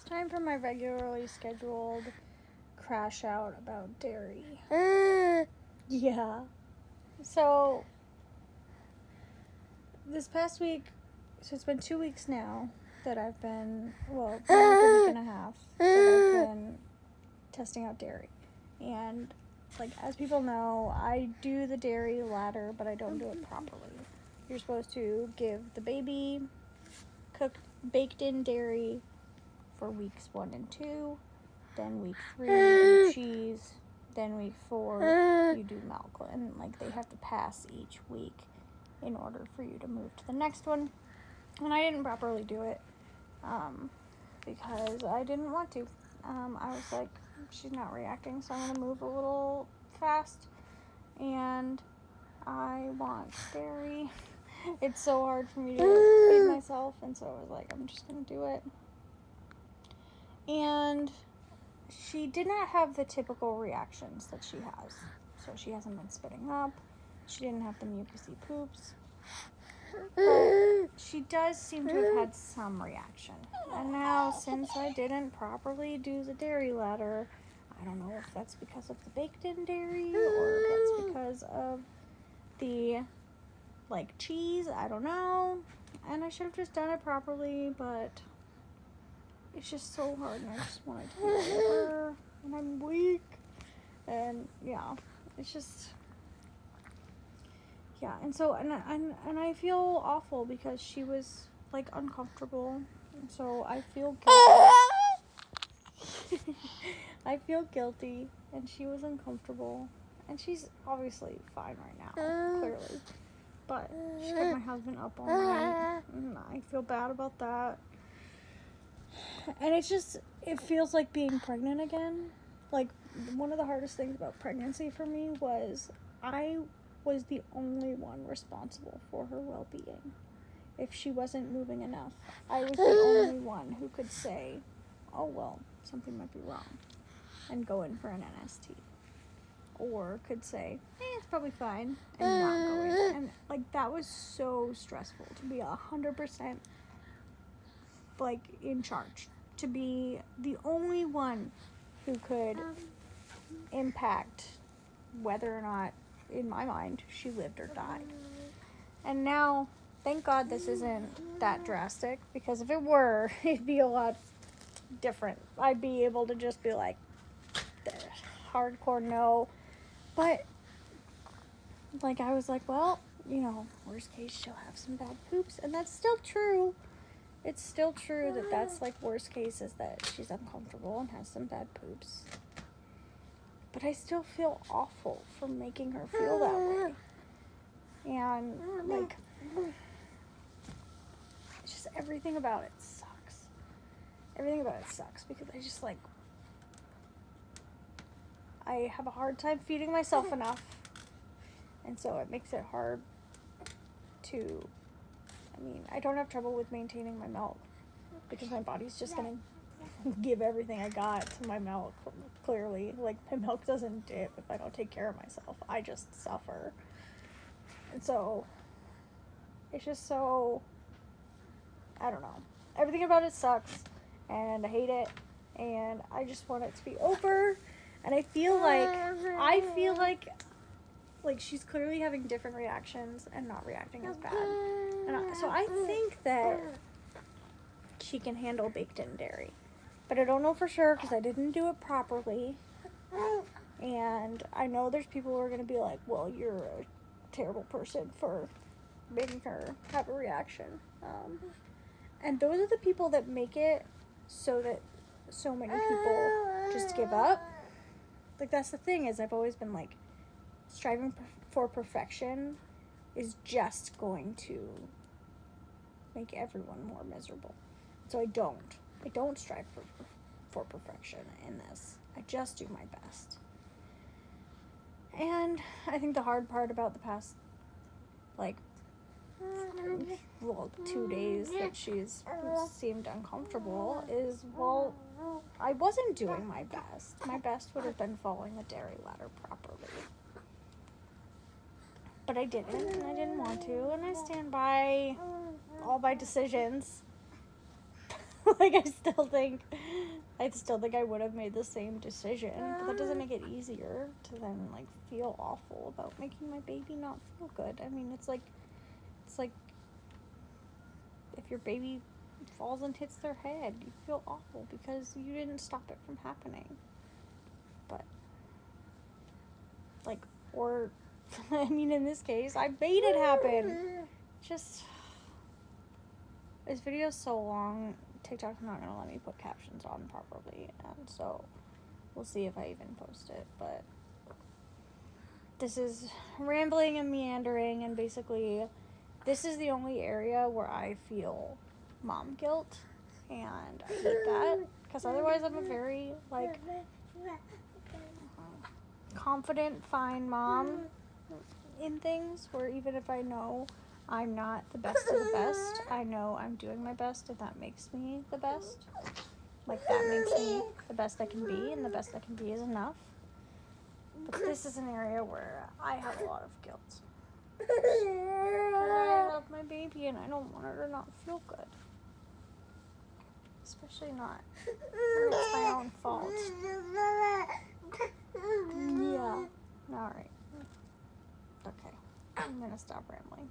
time for my regularly scheduled crash out about dairy. Yeah. So, this past week, so it's been 2 weeks now that I've been, well, like a week and a half that I've been testing out dairy. And, like, as people know, I do the dairy ladder, but I don't do it properly. You're supposed to give the baby cooked, baked in dairy for weeks 1 and 2. Then week 3, you do cheese. Then week 4, you do milk. And, like, they have to pass each week in order for you to move to the next one. And I didn't properly do it because I didn't want to. I was like, she's not reacting, so I'm going to move a little fast. And I want dairy. It's so hard for me to feed myself, and so I was like, I'm just going to do it. And she did not have the typical reactions that she has. So she hasn't been spitting up. She didn't have the mucousy poops. But she does seem to have had some reaction. And now, since I didn't properly do the dairy ladder, I don't know if that's because of the baked-in dairy or if that's because of the, like, cheese. I don't know. And I should have just done it properly, but it's just so hard, and I just wanted to be with her, and I'm weak, and yeah, it's just, yeah, and so, and I feel awful because she was, like, uncomfortable, and so I feel guilty. I feel guilty, and she was uncomfortable, and she's obviously fine right now, clearly, but she kept my husband up all night, and I feel bad about that. And it's just, it feels like being pregnant again. Like, one of the hardest things about pregnancy for me was I was the only one responsible for her well-being. If she wasn't moving enough, I was the only one who could say, oh, well, something might be wrong, and go in for an NST. Or could say, it's probably fine, and not go in. And, like, that was so stressful to be 100%, like, in charge. To be the only one who could impact whether or not, in my mind, she lived or died. And now, thank God this isn't that drastic, because if it were, it'd be a lot different. I'd be able to just be like, hardcore no. But, like, I was like, well, you know, worst case, she'll have some bad poops. And that's still true. It's still true that that's, like, worst case is that she's uncomfortable and has some bad poops. But I still feel awful for making her feel that way. And, like, just everything about it sucks. Everything about it sucks because I just, like, I have a hard time feeding myself enough. And so it makes it hard to, I mean, I don't have trouble with maintaining my milk because my body's just going to give everything I got to my milk, clearly. Like, my milk doesn't dip if I don't take care of myself. I just suffer. And so, it's just so, I don't know. Everything about it sucks, and I hate it, and I just want it to be over, and I feel like she's clearly having different reactions and not reacting as bad. And so I think that she can handle baked-in dairy. But I don't know for sure because I didn't do it properly. And I know there's people who are going to be like, well, you're a terrible person for making her have a reaction. And those are the people that make it so that so many people just give up. Like, that's the thing, is I've always been like, striving for perfection is just going to make everyone more miserable. So I don't strive for perfection in this. I just do my best. And I think the hard part about the past, like, 2 days that she's seemed uncomfortable is, well, I wasn't doing my best. My best would have been following the dairy ladder properly. But I didn't, and I didn't want to, and I stand by all my decisions. Like, I still think I would have made the same decision, but that doesn't make it easier to then, like, feel awful about making my baby not feel good. I mean, it's like if your baby falls and hits their head, you feel awful because you didn't stop it from happening. But, like, or, I mean, in this case, I made it happen. Just, this video's so long, TikTok's not gonna let me put captions on properly, and so we'll see if I even post it. But this is rambling and meandering, and basically this is the only area where I feel mom guilt, and I hate that because otherwise I'm a very, like, confident, fine mom in things, where even if I know I'm not the best of the best, I know I'm doing my best, and that makes me the best. Like, that makes me the best I can be, and the best I can be is enough. But this is an area where I have a lot of guilt. Because I love my baby, and I don't want her to not feel good. Especially not when it's my own fault. Yeah. Alright. Okay. I'm gonna stop rambling.